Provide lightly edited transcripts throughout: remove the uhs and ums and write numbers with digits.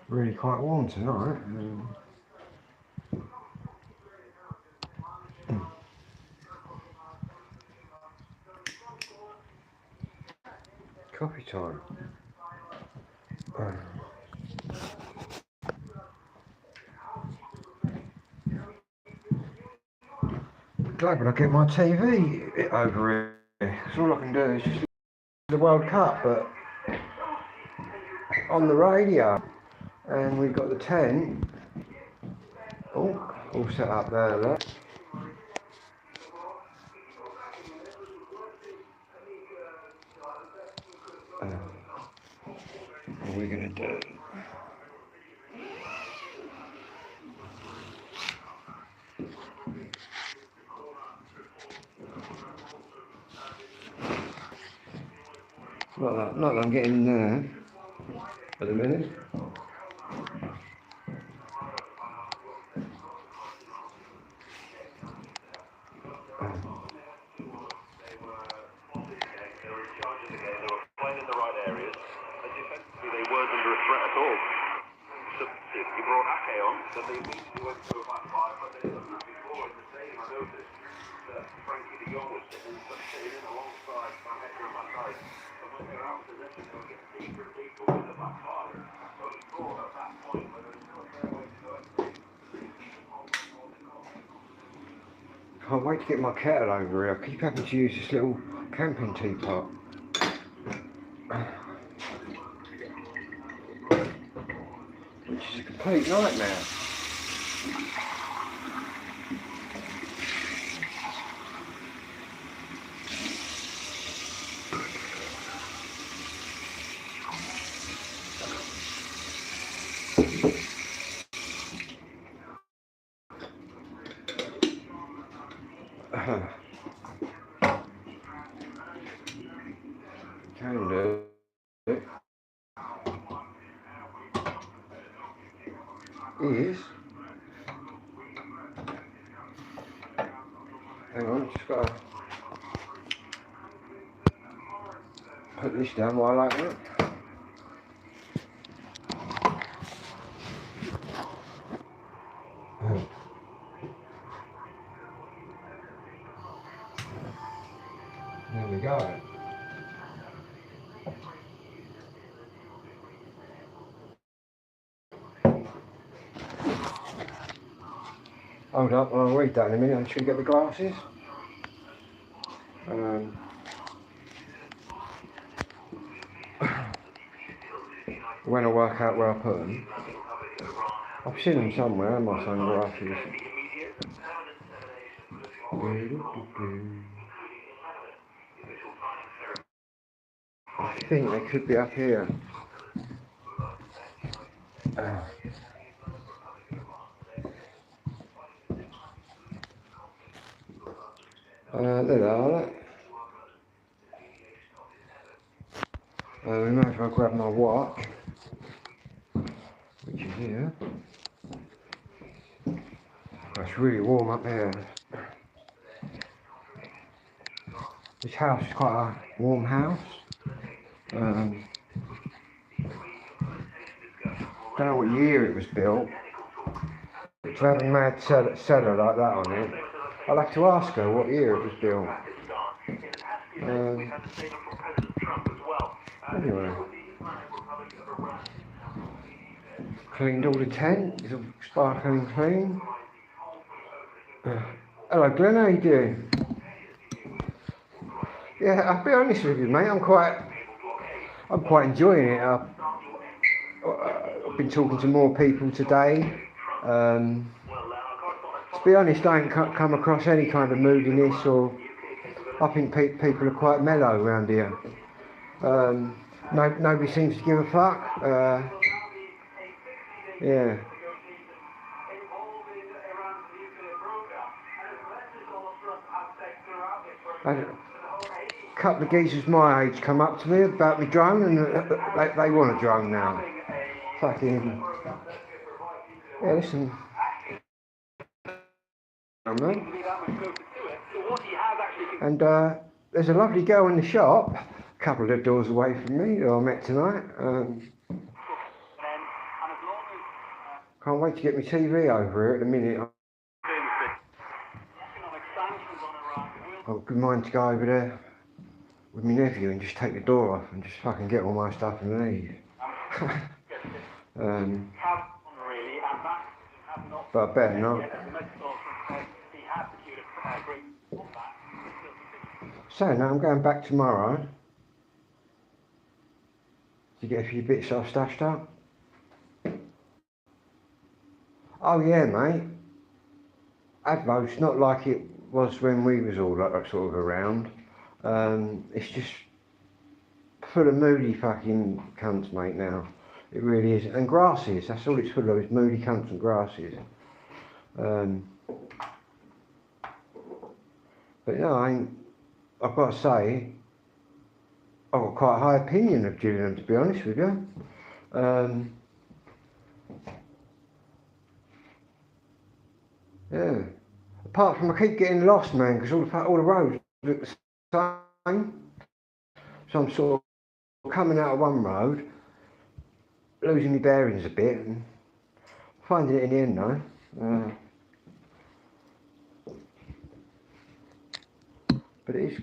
Really quite warm tonight. Coffee time. Glad when I get my TV over here. So all I can do is just the World Cup, but on the radio. And we've got the tent. Oh, all set up there, look. What are we gonna do? Not that I'm getting there at the minute. Can't wait to get my kettle over here. I keep having to use this little camping teapot. Which is a complete nightmare. Can do. Is. Hang on, just gotta put this down while I open it. There we go. Hold up, I'll read that in a minute. I'm sure you get the glasses. When I work out where I put them. I've seen them somewhere, my sunglasses. I think they could be up here. There they are. We might as well grab my watch, which is here. It's really warm up here. This house is quite a warm house. Don't know what year it was built. To have a mad cellar like that on it, I'll have to ask her what year it was built. Anyway, cleaned all the tent, it's all sparkling clean. Hello Glenn, how you doing? Yeah, I'll be honest with you mate, I'm quite enjoying it. I've been talking to more people today. To be honest, I ain't come across any kind of moodiness, or I think people are quite mellow around here. Nobody seems to give a fuck. Yeah. A couple of geezers my age come up to me about my drone, and they want a drone now. Fucking. Yeah, listen. And there's a lovely girl in the shop, a couple of doors away from me, who I met tonight. Can't wait to get my TV over here at the minute. I've good mind to go over there with my nephew and just take the door off and just fucking get all my stuff and leave. But I better not. So now I'm going back tomorrow to get a few bits I've stashed up. Oh yeah, mate. Advo's not like it was when we was all like sort of around. It's just full of moody fucking cunts, mate, now. It really is. And grasses, that's all it's full of, is moody cunts and grasses. But no, I've got to say, I've got quite a high opinion of Gillingham, to be honest with you. Yeah. Apart from I keep getting lost, man, because all the roads look the same. So I'm sort of coming out of one road, losing my bearings a bit, and finding it in the end, though. But it is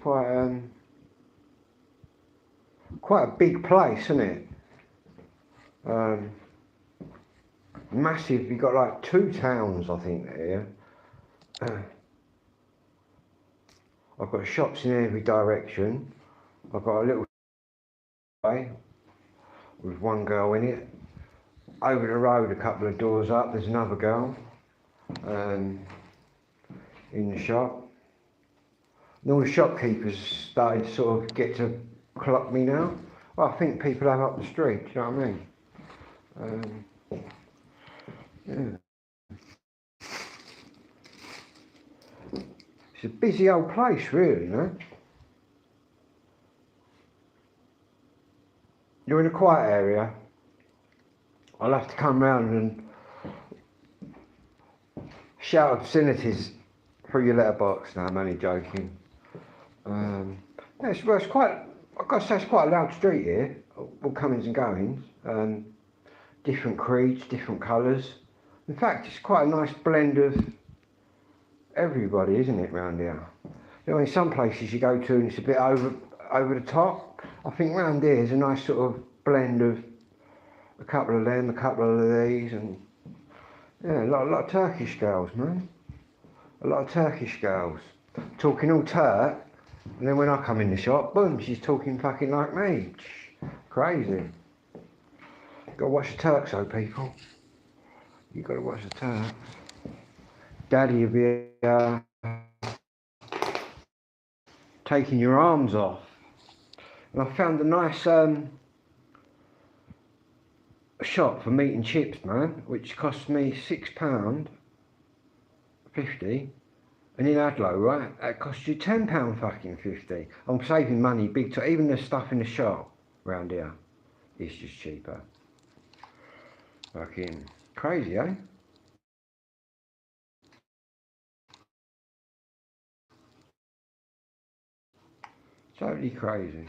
quite a big place, isn't it? Massive. You've got like 2 towns, I think, here. I've got shops in every direction. I've got a little way with one girl in it. Over the road, a couple of doors up, there's another girl in the shop. And all the shopkeepers started to sort of get to clock me now. Well, I think people have up the street, do you know what I mean? Yeah. It's a busy old place, really, you know? You're in a quiet area, I'll have to come round and shout obscenities through your letterbox. No, I'm only joking. Yeah, it's quite, I've got to say, it's quite a loud street here, all comings and goings. Different creeds, different colours. In fact, it's quite a nice blend of everybody, isn't it, round here? You know, in some places you go to and it's a bit over the top. I think round here is a nice sort of blend of a couple of them, a couple of these, and yeah, a lot of Turkish girls, man. A lot of Turkish girls. Talking all Turk, and then when I come in the shop, boom, she's talking fucking like me. Crazy. Gotta watch the Turks though, people. You gotta watch the Turks. Daddy will be taking your arms off. And I found a nice shop for meat and chips, man, which cost me £6.50. And in Adlo, right, that costs you £10 fucking 50. I'm saving money big time. Even the stuff in the shop round here is just cheaper. Fucking crazy, eh? Totally crazy.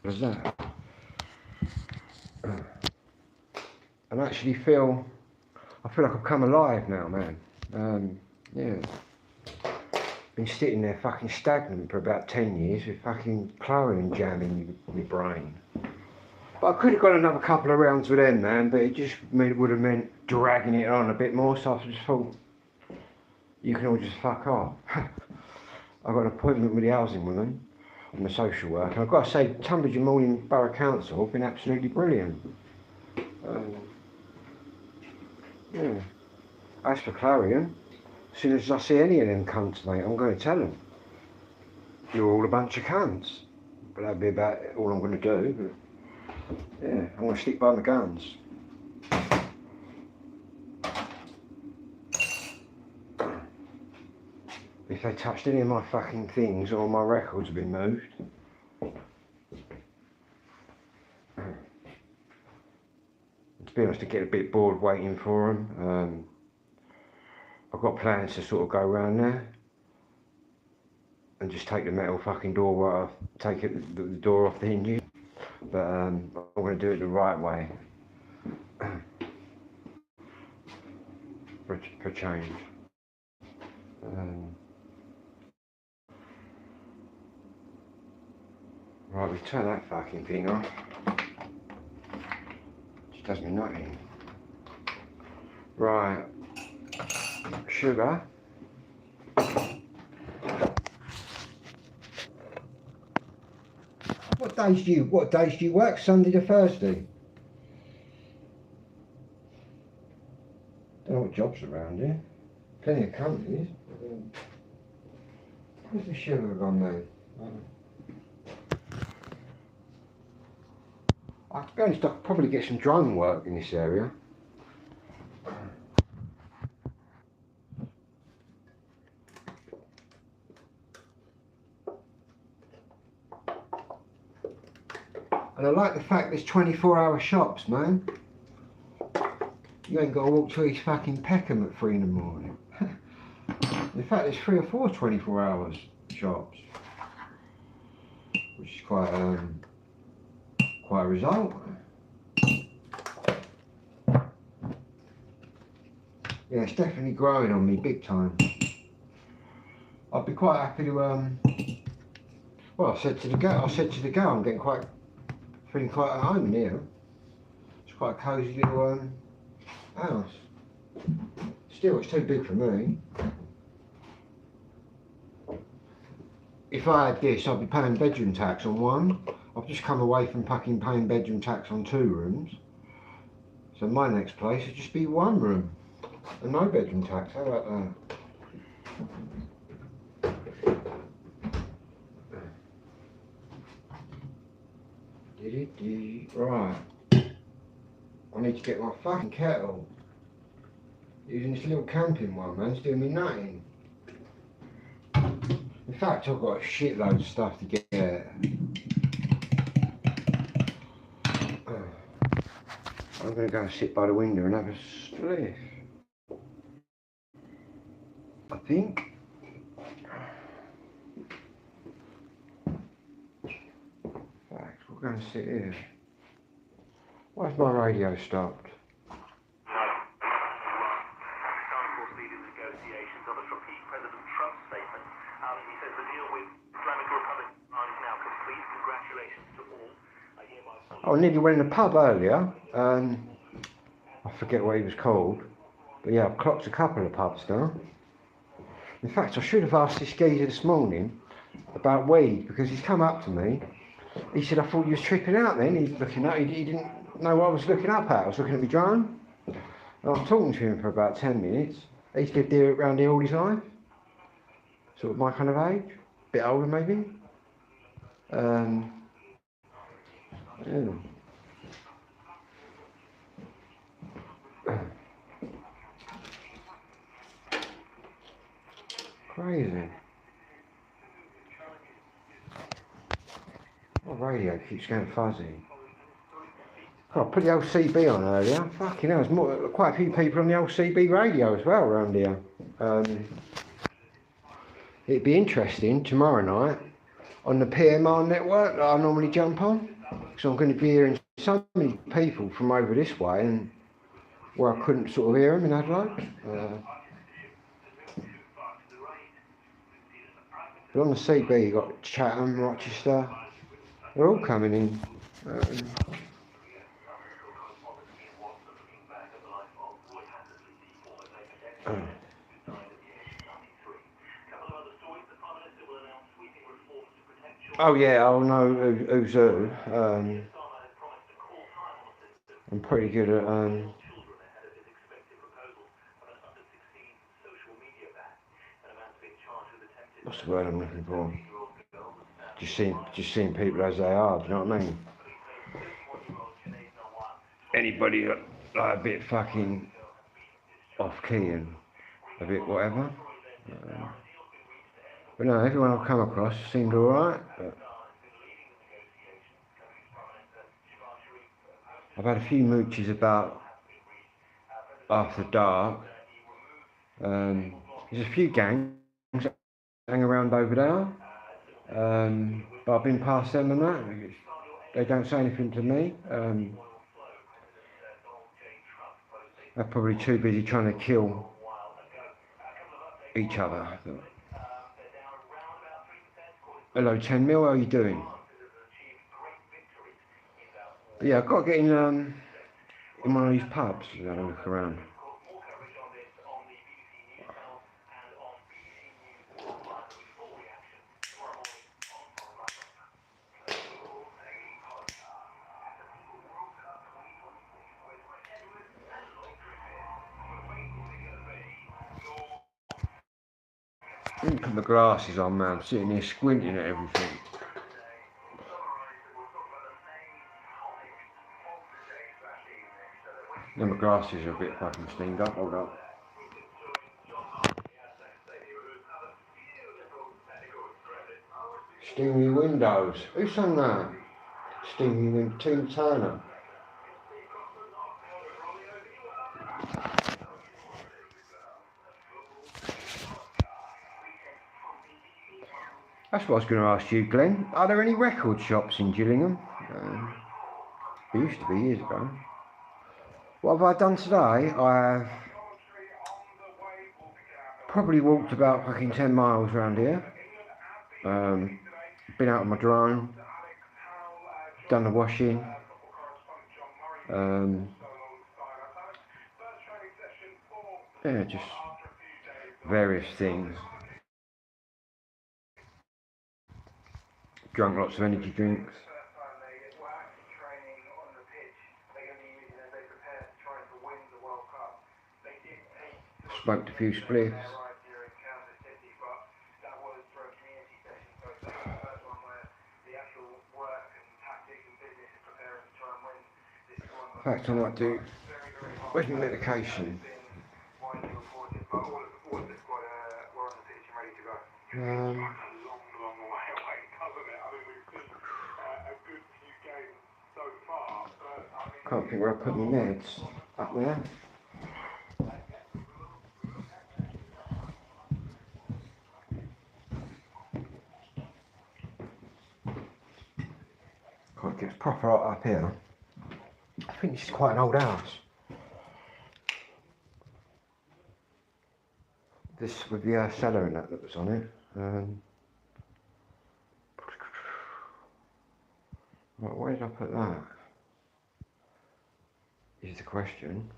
What's that? I actually feel like I've come alive now, man. Yeah. Been sitting there fucking stagnant for about 10 years with fucking chlorine jamming in my brain. But I could have got another couple of rounds with them, man, but it just would have meant dragging it on a bit more, so I just thought, you can all just fuck off. I've got an appointment with the housing woman and the social worker. And I've got to say, Tunbridge and Morning Borough Council have been absolutely brilliant. Yeah. As for Clarion, as soon as I see any of them cunts, mate, I'm going to tell them. You're all a bunch of cunts. But that'll be about all I'm going to do. But yeah, I'm going to stick by my guns. If they touched any of my fucking things or my records have been moved, to be honest, I get a bit bored waiting for them. I've got plans to sort of go around there and just take the metal fucking door right off, take it, the door off the hinges. But I'm going to do it the right way. for change. Right, we turn that fucking thing off. Just does me nothing. Right, sugar. What days do you work? Sunday to Thursday? Don't know what jobs around here. Plenty of companies. Where's the sugar gone now? To be honest, I could probably get some drone work in this area. And I like the fact there's 24-hour shops, man. You ain't got to walk to East fucking Peckham at 3 in the morning. In fact, there's 3 or 4 24 hours shops, which is quite a result. Yeah, it's definitely growing on me big time. I'd be quite happy to well, I said to the girl, I'm getting feeling quite at home in here. It's quite a cosy little house. Still, it's too big for me. If I had this, I'd be paying bedroom tax on one. I've just come away from fucking paying bedroom tax on 2 rooms. So my next place would just be 1 room and no bedroom tax. How about that? Right. I need to get my fucking kettle. Using this little camping one, man, it's doing me nothing. In fact, I've got a shitload of stuff to get. I'm going to go and sit by the window and have a spliff. I think. Facts, we're going to sit here. Why's my radio stopped? I nearly went in a pub earlier. I forget what he was called. But yeah, I've clocked a couple of pubs now. In fact, I should have asked this geezer this morning about weed, because he's come up to me. He said, I thought you was tripping out then. He didn't know what I was looking up at. I was looking at my drone. And I was talking to him for about 10 minutes. He's lived here, around here all his life. Sort of my kind of age. Bit older maybe. Yeah. Crazy. My radio keeps going fuzzy. Oh, I put the LCB on earlier. Fucking hell, there's quite a few people on the LCB radio as well around here. It'd be interesting tomorrow night on the PMR network that I normally jump on. So I'm going to be hearing so many people from over this way, and where I couldn't sort of hear them in Adelaide. But on the CB you've got Chatham, Rochester, they're all coming in. Oh yeah, I'll know who's who. I'm pretty good at what's the word I'm looking for? Just seeing people as they are. Do you know what I mean? Anybody like a bit fucking off key and a bit whatever. But no, everyone I've come across seemed alright. I've had a few mooches about after dark. There's a few gangs that hang around over there. But I've been past them and that. They don't say anything to me. They're probably too busy trying to kill each other. Hello 10 mil, how are you doing? But yeah, I've got to get in one of these pubs and have a look around. Let me put my glasses on, man. I'm sitting here squinting at everything. Now my glasses are a bit fucking steamed up. Hold up. Steamy windows. Who sang that? Steamy Windows. Tina Turner. That's what I was going to ask you, Glenn. Are there any record shops in Gillingham? There used to be years ago. What have I done today? I've probably walked about fucking 10 miles around here. Been out on my drone. Done the washing. Yeah, just various things. Drunk lots of energy drinks. Smoked a few spliffs. In fact, I might do. Where's my medication? Can't think where I put my meds. Up there. Can't get proper hot up here. I think this is quite an old house. This with the cellar and that was on it. Right, where did I put that? Is the question.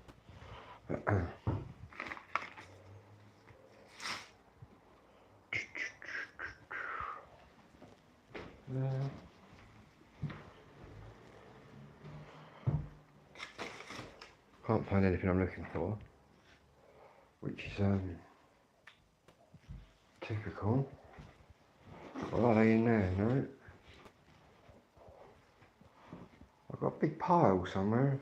Can't find anything I'm looking for, which is typical. Or are they in there? No. I've got a big pile somewhere.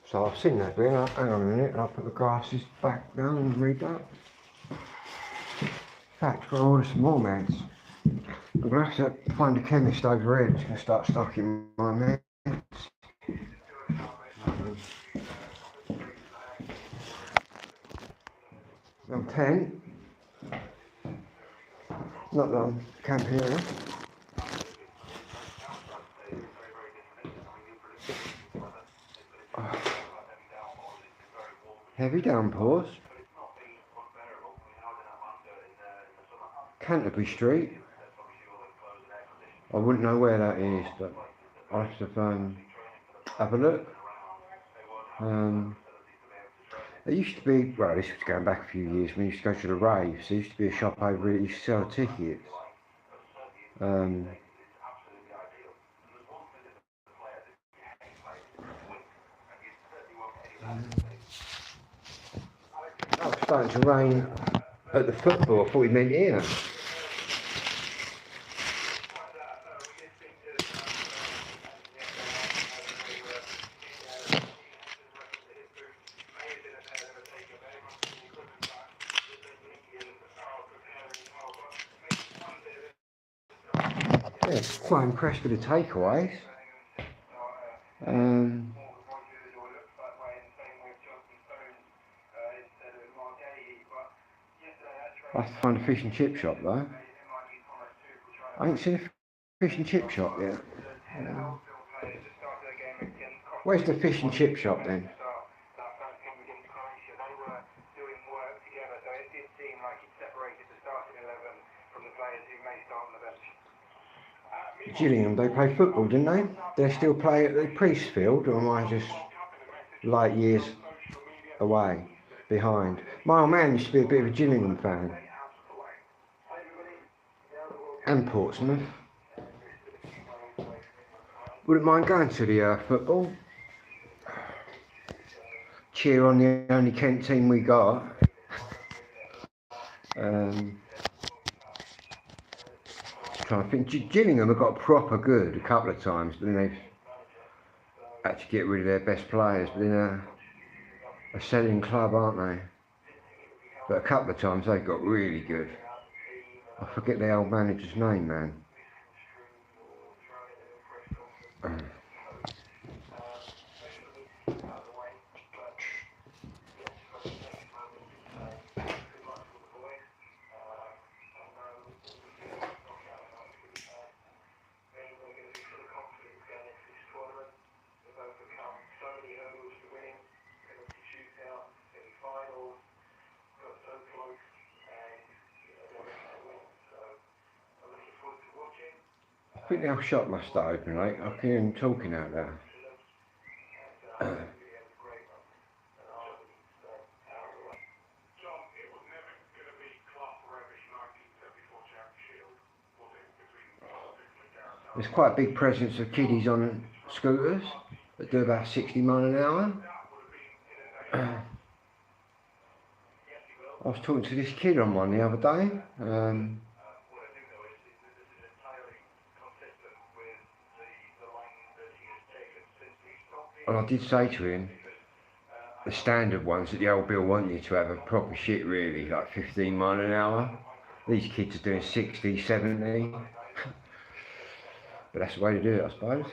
So I've seen that bit. Hang on a minute, and I'll put the glasses back down and read that. In fact, I've got to order some more meds. I'm going to have to find a chemist over here that's going to start stocking my meds. I'm 10. Not that I'm camping here. Heavy downpours. Canterbury Street. I wouldn't know where that is, but I'll have to have a look. There used to be, well, this was going back a few years, when we used to go to the raves, there used to be a shop over here that used to sell tickets. Oh, it's starting to rain at the football. I thought he meant here. Yeah, quite impressed with the takeaways. I have to find a fish and chip shop though. I ain't seen a fish and chip shop yet. Where's the fish and chip shop then? Gillingham, they play football, didn't they? They still play at the Priestfield, or am I just light years away, behind? My old man used to be a bit of a Gillingham fan. And Portsmouth. Wouldn't mind going to the football. Cheer on the only Kent team we got. Trying to think, Gillingham have got proper good a couple of times, but then they've had to get rid of their best players. But they're a selling club, aren't they? But a couple of times they got really good. I forget the old manager's name, man. I think our shop must start open late. I can hear him talking out there. There's quite a big presence of kiddies on scooters that do about 60 miles an hour. I was talking to this kid on one the other day. And I did say to him, the standard ones that the old Bill want you to have a proper shit really, like 15 miles an hour. These kids are doing 60, 70. But that's the way to do it, I suppose.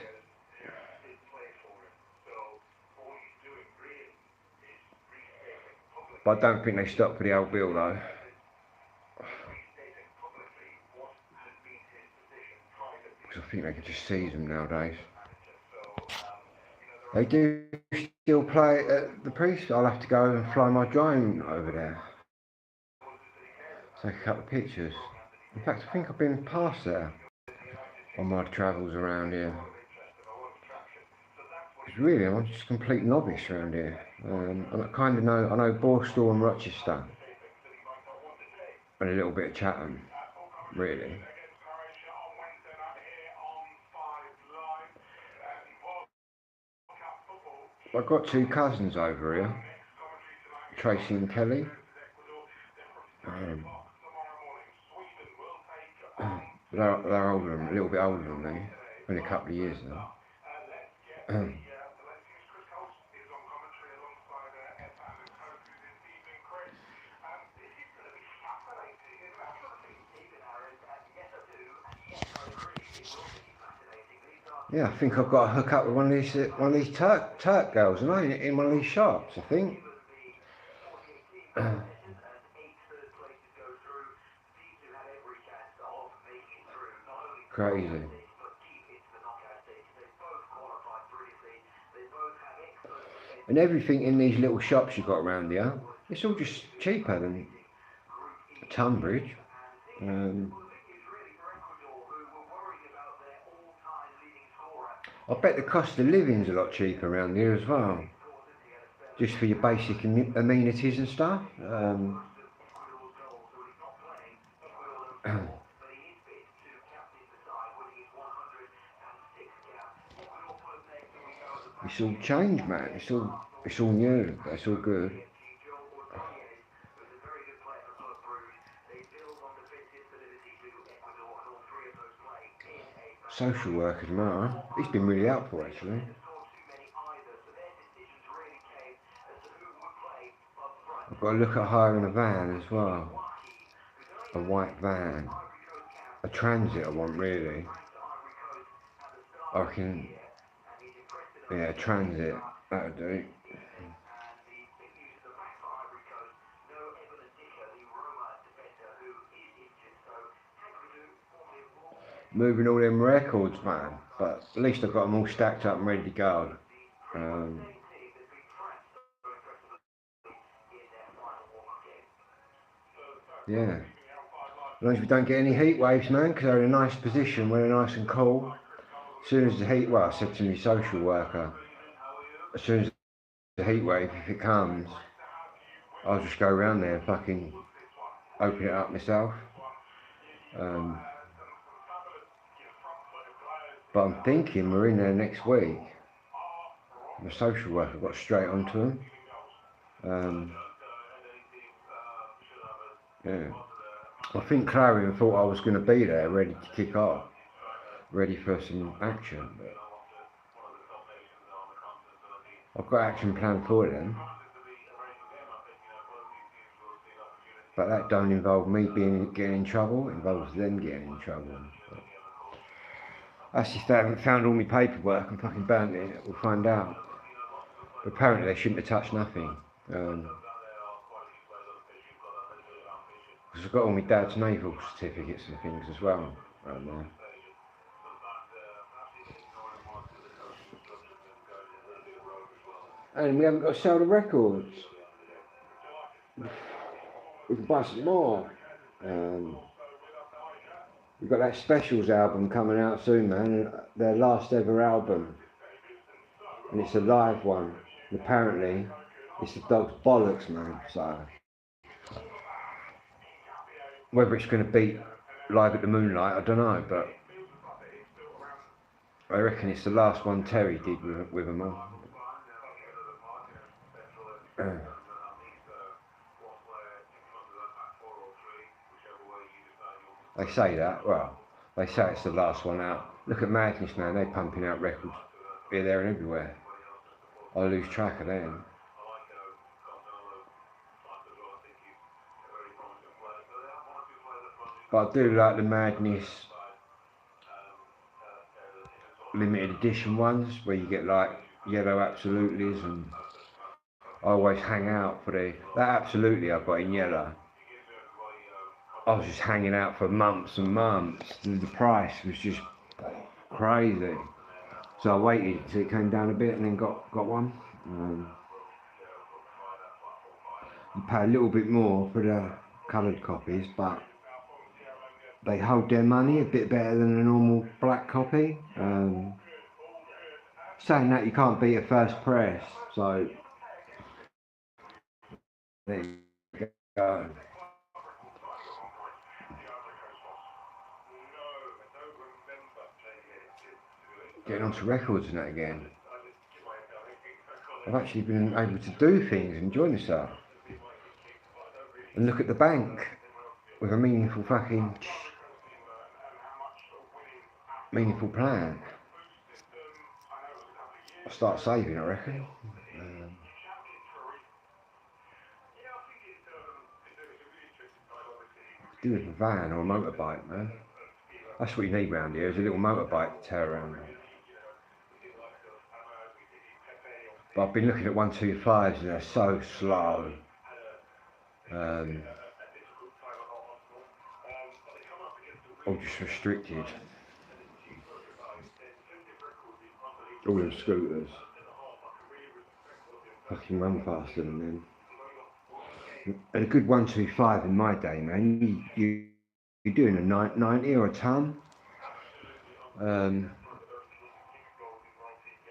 But I don't think they stop for the old Bill though. Because I think they can just seize them nowadays. They do still play at the Priest. I'll have to go and fly my drone over there. Take a couple of pictures. In fact, I think I've been past there on my travels around here. Because really, I'm just a complete novice around here. I know Borstal and Rochester. And a little bit of Chatham, really. I've got two cousins over here, Tracy and Kelly. They're older, a little bit older than me, only a couple of years now. Yeah, I think I've got to hook up with one of these Turk girls, and I in one of these shops, I think. Crazy. And everything in these little shops you've got around here, it's all just cheaper than Tunbridge. I bet the cost of living's a lot cheaper around here as well. Just for your basic amenities and stuff. It's all changed, man. It's all new. But it's all good. Social worker tomorrow. He's been really helpful actually. I've got to look at hiring a van as well. A white van. A transit I want really. I can, yeah, a transit, that'll do. Moving all them records, man, but at least I've got them all stacked up and ready to go. Yeah. As long as we don't get any heat waves, man, because they're in a nice position, we're nice and cool. As soon as the heat, well, I said to my social worker, as soon as the heat wave, if it comes, I'll just go around there and fucking open it up myself. But I'm thinking we're in there next week. My social worker got straight onto him. Yeah. I think Clarion thought I was going to be there, ready to kick off, ready for some action. But I've got action planned for them. But that don't involve me getting in trouble, it involves them getting in trouble. But that's if they haven't found all my paperwork and fucking burnt it, we'll find out. But apparently they shouldn't have touched nothing. Because I've got all my dad's naval certificates and things as well right now. And we haven't got to sell the records. We can buy some more. We've got that Specials album coming out soon, man. Their last ever album. And it's a live one. And apparently, it's the Dog's bollocks, man. So, whether it's going to beat Live at the Moonlight, I don't know. But I reckon it's the last one Terry did with them all. They say that, well, they say it's the last one out. Look at Madness, man, they're pumping out records here, there and everywhere. I lose track of them. But I do like the Madness limited edition ones, where you get like yellow Absolutely's, and I always hang out for that Absolutely I got in yellow. I was just hanging out for months and months. The price was just crazy. So I waited till it came down a bit and then got one. You pay a little bit more for the coloured copies, but they hold their money a bit better than a normal black copy. Saying that, you can't beat a first press, so there you go. Getting onto records and that again. I've actually been able to do things, enjoy myself, and look at the bank with a meaningful plan. I'll start saving, I reckon. Do with a van or a motorbike, man. That's what you need round here, is a little motorbike to tear around. But I've been looking at 125s and they're so slow. Or just restricted. All them scooters fucking run faster than them. And a good 125 in my day, man, you're doing a 90 or a ton.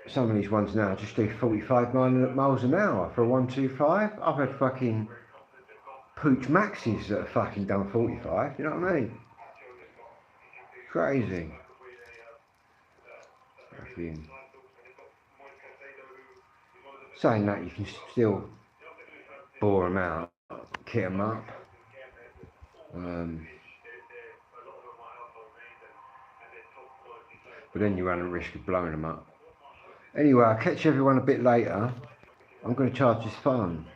Some of these ones now just do 45 miles an hour for a 125. I've had fucking Pooch Maxis that have fucking done 45, you know what I mean? Crazy. Fucking. Saying that, you can still bore them out, kit them up. But then you run a risk of blowing them up. Anyway, I'll catch everyone a bit later. I'm going to charge this phone.